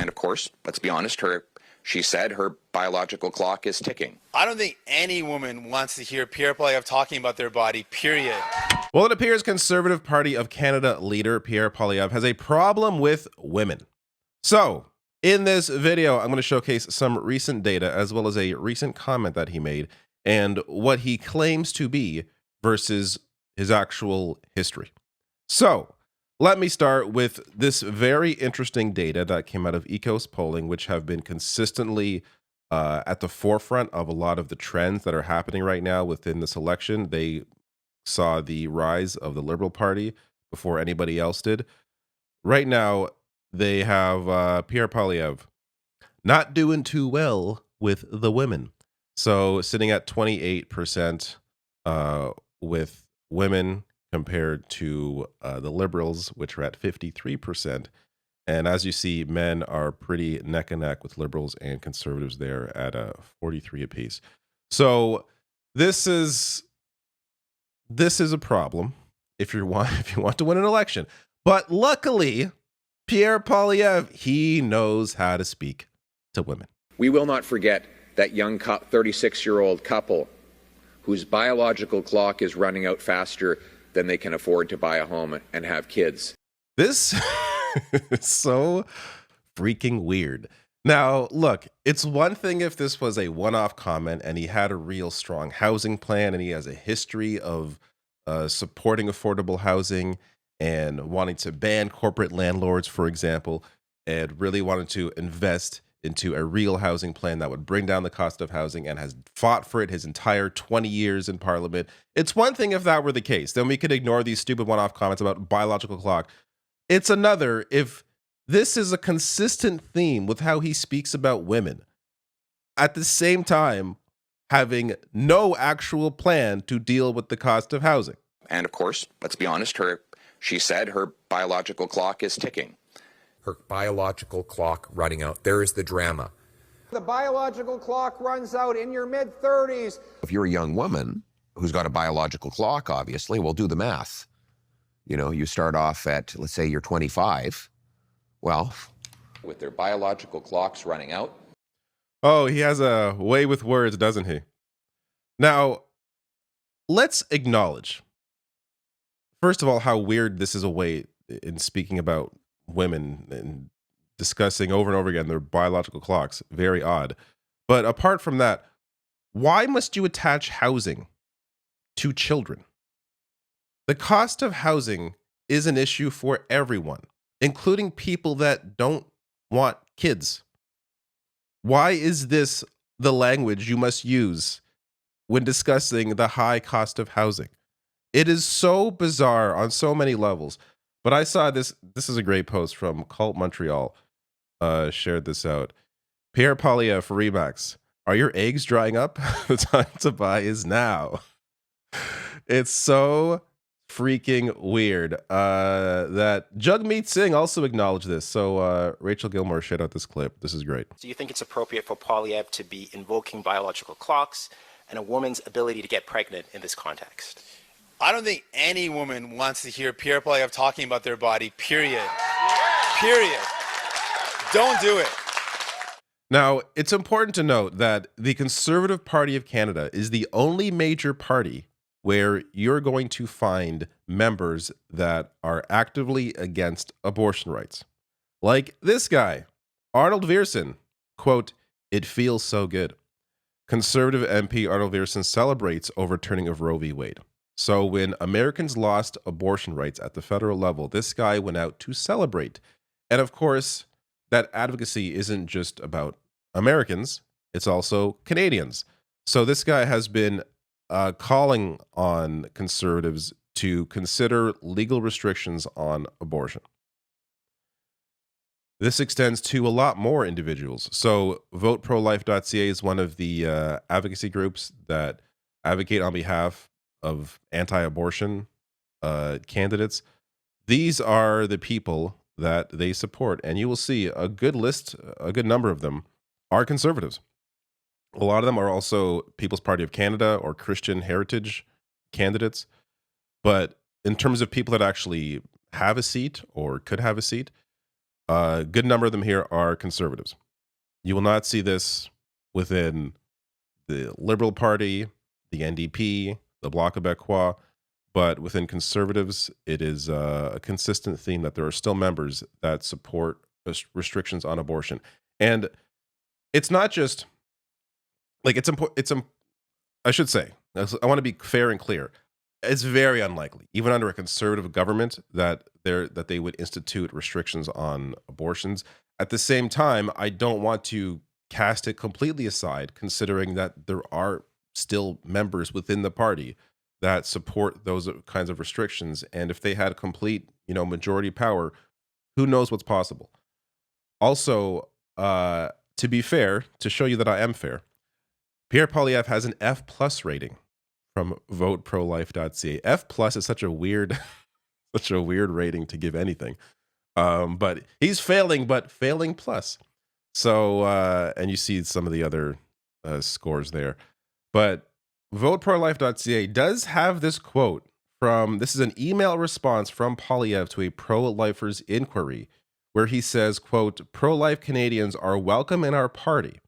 And of course, let's be honest, she said her biological clock is ticking. I don't think any woman wants to hear Pierre Poilievre talking about their body, period. Well, it appears Conservative Party of Canada leader Pierre Poilievre has a problem with women. So, in this video, I'm going to showcase some recent data as well as a recent comment that he made and what he claims to be versus his actual history. So, let me start with this very interesting data that came out of Ecos polling, which have been consistently at the forefront of a lot of the trends that are happening right now within this election. They saw the rise of the Liberal Party before anybody else did. Right now, they have Pierre Poilievre not doing too well with the women. So sitting at 28% with women compared to the Liberals, which are at 53%. And as you see, men are pretty neck and neck with Liberals and Conservatives there at 43 apiece. So this is a problem if you want to win an election. But luckily, Pierre Poilievre, he knows how to speak to women. We will not forget that young 36-year-old couple whose biological clock is running out faster than they can afford to buy a home and have kids. This is so freaking weird. Now, look, it's one thing if this was a one-off comment and he had a real strong housing plan and he has a history of supporting affordable housing and wanting to ban corporate landlords, for example, and really wanted to invest into a real housing plan that would bring down the cost of housing and has fought for it his entire 20 years in Parliament. It's one thing if that were the case. Then we could ignore these stupid one-off comments about biological clock. It's another if this is a consistent theme with how he speaks about women, at the same time having no actual plan to deal with the cost of housing. And of course, let's be honest, she said her biological clock is ticking. Her biological clock running out. There is the drama. The biological clock runs out in your mid-30s. If you're a young woman who's got a biological clock, obviously, well, do the math. You know, you start off at, let's say you're 25. Well, With their biological clocks running out. Oh, he has a way with words, doesn't he? Now, let's acknowledge, first of all, how weird this is a way in speaking about women and discussing over and over again their biological clocks. Very odd. But apart from that, why must you attach housing to children? The cost of housing is an issue for everyone, including people that don't want kids. Why is this the language you must use when discussing the high cost of housing? It is so bizarre on so many levels. But I saw this is a great post from Cult Montreal, shared this out. Pierre Poilievre for Remax. Are your eggs drying up? The time to buy is now. It's so freaking weird. That Jagmeet Singh also acknowledged this. So Rachel Gilmore shared out this clip. This is great. Do you think it's appropriate for Poilievre to be invoking biological clocks and a woman's ability to get pregnant in this context? I don't think any woman wants to hear Pierre Poilievre talking about their body, period. Period. Don't do it. Now, it's important to note that the Conservative Party of Canada is the only major party where you're going to find members that are actively against abortion rights. Like this guy, Arnold Viersen, quote, "It feels so good." Conservative MP Arnold Viersen celebrates overturning of Roe v. Wade. So when Americans lost abortion rights at the federal level, this guy went out to celebrate. And of course, that advocacy isn't just about Americans, it's also Canadians. So this guy has been calling on conservatives to consider legal restrictions on abortion. This extends to a lot more individuals. So voteprolife.ca is one of the advocacy groups that advocate on behalf of anti-abortion candidates. These are the people that they support, and you will see a good list, a good number of them are conservatives. A lot of them are also People's Party of Canada or Christian Heritage candidates. But in terms of people that actually have a seat or could have a seat, A good number of them here are conservatives. You will not see this within the Liberal Party, the NDP, the Bloc Québécois, but within conservatives, it is a consistent theme that there are still members that support restrictions on abortion. And it's not just like it's important. I should say, I want to be fair and clear. It's very unlikely, even under a conservative government, that they would institute restrictions on abortions. At the same time, I don't want to cast it completely aside, considering that there are still members within the party that support those kinds of restrictions. And if they had complete, majority power, who knows what's possible? Also, to be fair, to show you that I am fair, Pierre Poilievre has an F plus rating from voteprolife.ca. F plus is such a weird, such a weird rating to give anything. But he's failing, but failing plus. So, and you see some of the other scores there. But voteprolife.ca does have this quote this is an email response from Poilievre to a pro-lifers inquiry, where he says, quote, "Pro-life Canadians are welcome in our party.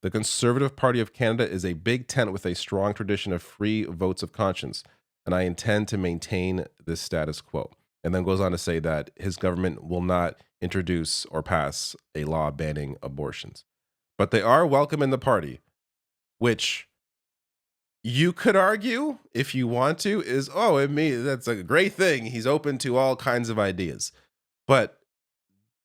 The Conservative Party of Canada is a big tent with a strong tradition of free votes of conscience, and I intend to maintain this status quo." And then goes on to say that his government will not introduce or pass a law banning abortions. But they are welcome in the party, which you could argue, if you want to, is, that's a great thing. He's open to all kinds of ideas. But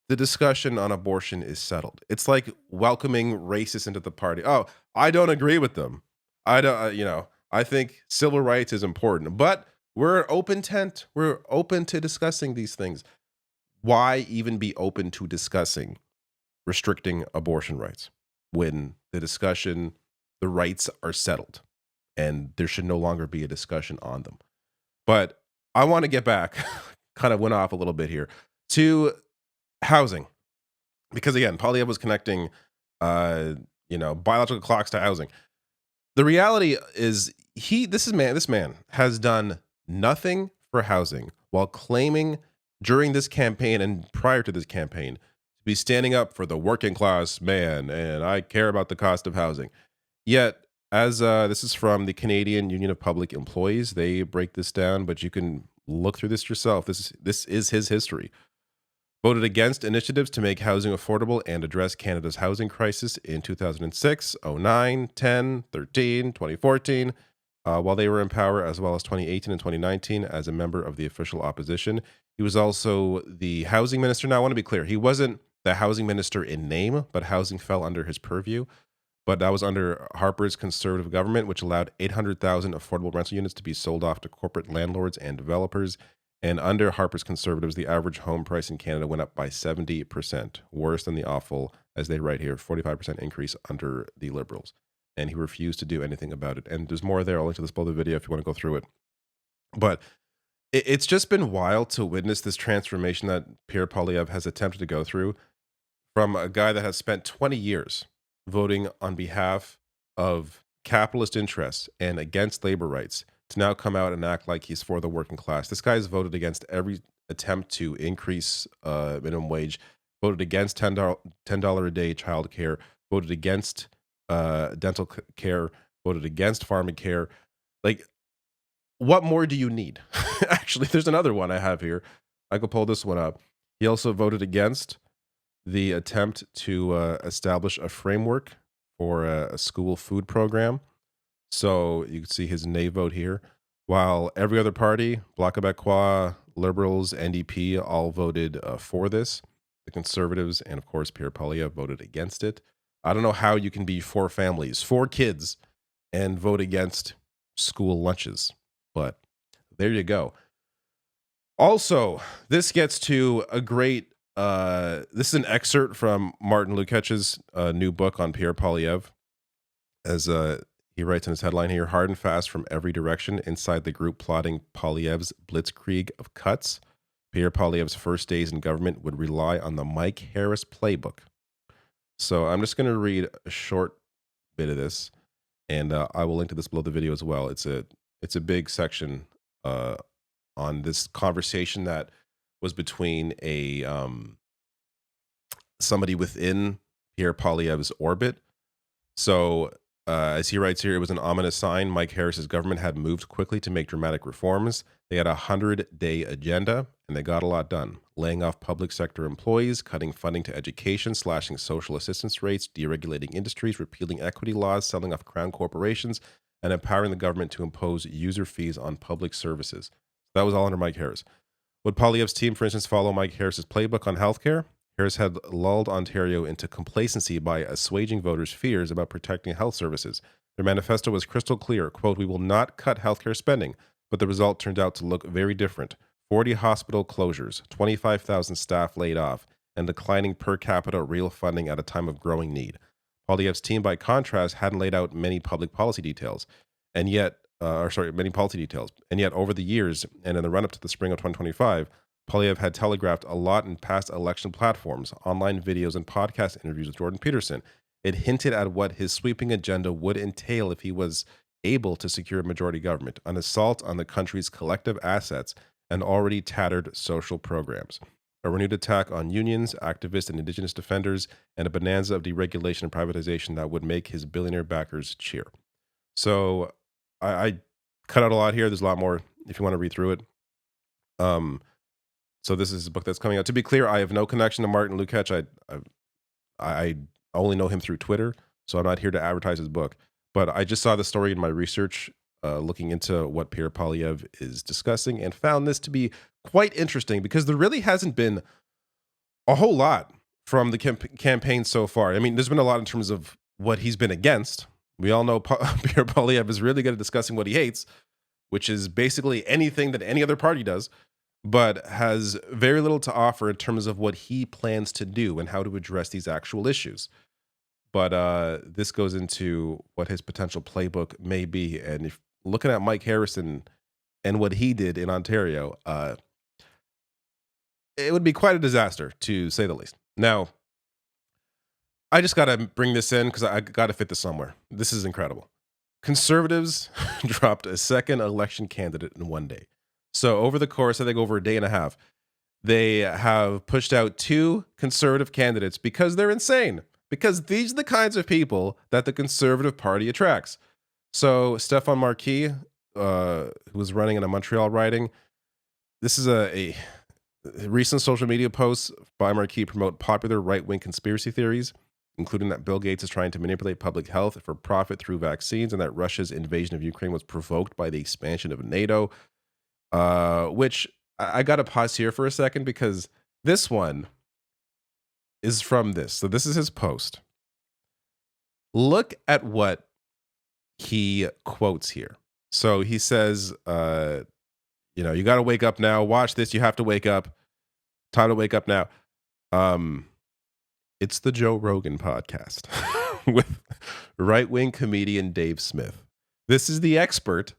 the discussion on abortion is settled. It's like welcoming racists into the party. Oh, I don't agree with them. I don't, I think civil rights is important, but we're an open tent. We're open to discussing these things. Why even be open to discussing restricting abortion rights when the rights are settled and there should no longer be a discussion on them? But I want to get back, kind of went off a little bit here, to housing, because again, Poilievre was connecting, biological clocks to housing. The reality is, this man has done nothing for housing while claiming during this campaign and prior to this campaign to be standing up for the working class man, and I care about the cost of housing. Yet, as this is from the Canadian Union of Public Employees, they break this down, but you can look through this yourself. This is his history. Voted against initiatives to make housing affordable and address Canada's housing crisis in 2006, 09, 10, 13, 2014, while they were in power, as well as 2018 and 2019 as a member of the official opposition. He was also the housing minister. Now, I want to be clear. He wasn't the housing minister in name, but housing fell under his purview. But that was under Harper's conservative government, which allowed 800,000 affordable rental units to be sold off to corporate landlords and developers. And under Harper's Conservatives, the average home price in Canada went up by 70%, worse than the awful, as they write here, 45% increase under the Liberals. And he refused to do anything about it. And there's more there. I'll link to this below the video if you want to go through it. But it's just been wild to witness this transformation that Pierre Poilievre has attempted to go through, from a guy that has spent 20 years voting on behalf of capitalist interests and against labor rights, to now come out and act like he's for the working class. This guy's voted against every attempt to increase minimum wage, voted against $10 a day child care, voted against dental care, voted against pharmacare. Like, what more do you need? Actually, there's another one I have here. I could pull this one up. He also voted against the attempt to establish a framework for a school food program. So you can see his nay vote here, while every other party, Bloc Québécois, Liberals, NDP, all voted for this. The Conservatives and, of course, Pierre Poilievre voted against it. I don't know how you can be for families, for kids, and vote against school lunches, but there you go. Also, this gets to a great, this is an excerpt from Martin Lukesch's new book on Pierre Poilievre, as he writes in his headline here: "Hard and fast from every direction inside the group plotting Poilievre's blitzkrieg of cuts. Pierre Poilievre's first days in government would rely on the Mike Harris playbook." So I'm just going to read a short bit of this, and I will link to this below the video as well. It's a big section on this conversation that was between a somebody within Pierre Poilievre's orbit. So, as he writes here, it was an ominous sign. Mike Harris's government had moved quickly to make dramatic reforms. They had a 100-day agenda, and they got a lot done. Laying off public sector employees, cutting funding to education, slashing social assistance rates, deregulating industries, repealing equity laws, selling off crown corporations, and empowering the government to impose user fees on public services. That was all under Mike Harris. Would Poilievre's team, for instance, follow Mike Harris's playbook on healthcare? Harris had lulled Ontario into complacency by assuaging voters' fears about protecting health services. Their manifesto was crystal clear, quote, "We will not cut healthcare spending," but the result turned out to look very different. 40 hospital closures, 25,000 staff laid off, and declining per capita real funding at a time of growing need. Poilievre's team, by contrast, hadn't laid out many public policy details, and yet, and yet over the years and in the run-up to the spring of 2025, Poilievre had telegraphed a lot in past election platforms, online videos, and podcast interviews with Jordan Peterson. It hinted at what his sweeping agenda would entail if he was able to secure a majority government: an assault on the country's collective assets and already tattered social programs, a renewed attack on unions, activists, and Indigenous defenders, and a bonanza of deregulation and privatization that would make his billionaire backers cheer. So I cut out a lot here. There's a lot more if you want to read through it. So this is a book that's coming out. To be clear, I have no connection to Martin Lukács. I only know him through Twitter, so I'm not here to advertise his book. But I just saw the story in my research, looking into what Pierre Poilievre is discussing, and found this to be quite interesting because there really hasn't been a whole lot from the campaign so far. I mean, there's been a lot in terms of what he's been against. We all know Pierre Poilievre is really good at discussing what he hates, which is basically anything that any other party does, but has very little to offer in terms of what he plans to do and how to address these actual issues. But this goes into what his potential playbook may be. And if looking at Mike Harrison and what he did in Ontario, it would be quite a disaster, to say the least. Now, I just got to bring this in because I got to fit this somewhere. This is incredible. Conservatives dropped a second election candidate in one day. So over the course, I think over a day and a half, they have pushed out 2 conservative candidates because they're insane. Because these are the kinds of people that the Conservative Party attracts. So Stéphane Marquis, who was running in a Montreal riding, this is a recent social media posts by Marquis promote popular right-wing conspiracy theories, including that Bill Gates is trying to manipulate public health for profit through vaccines and that Russia's invasion of Ukraine was provoked by the expansion of NATO. Which I got to pause here for a second because this one is from this. So this is his post. Look at what he quotes here. So he says, you got to wake up now. Watch this. You have to wake up. Time to wake up now. It's the Joe Rogan podcast with right-wing comedian Dave Smith. This is the expert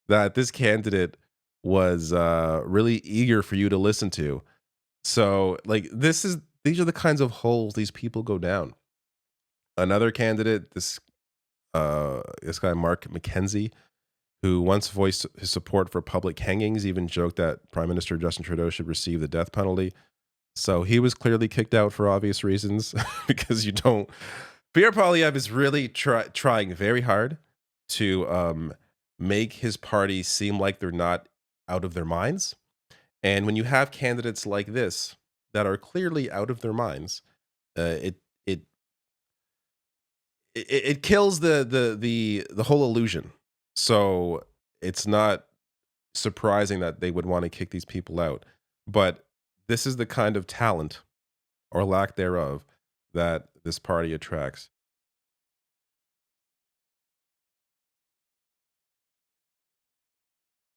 that this candidate was really eager for you to listen to. So, like, these are the kinds of holes these people go down. Another candidate, this guy Mark McKenzie, who once voiced his support for public hangings, even joked that Prime Minister Justin Trudeau should receive the death penalty. So he was clearly kicked out for obvious reasons because you don't. Pierre Poilievre is really trying very hard to make his party seem like they're not out of their minds. And when you have candidates like this that are clearly out of their minds, it kills the whole illusion. So it's not surprising that they would want to kick these people out. But this is the kind of talent or lack thereof that this party attracts.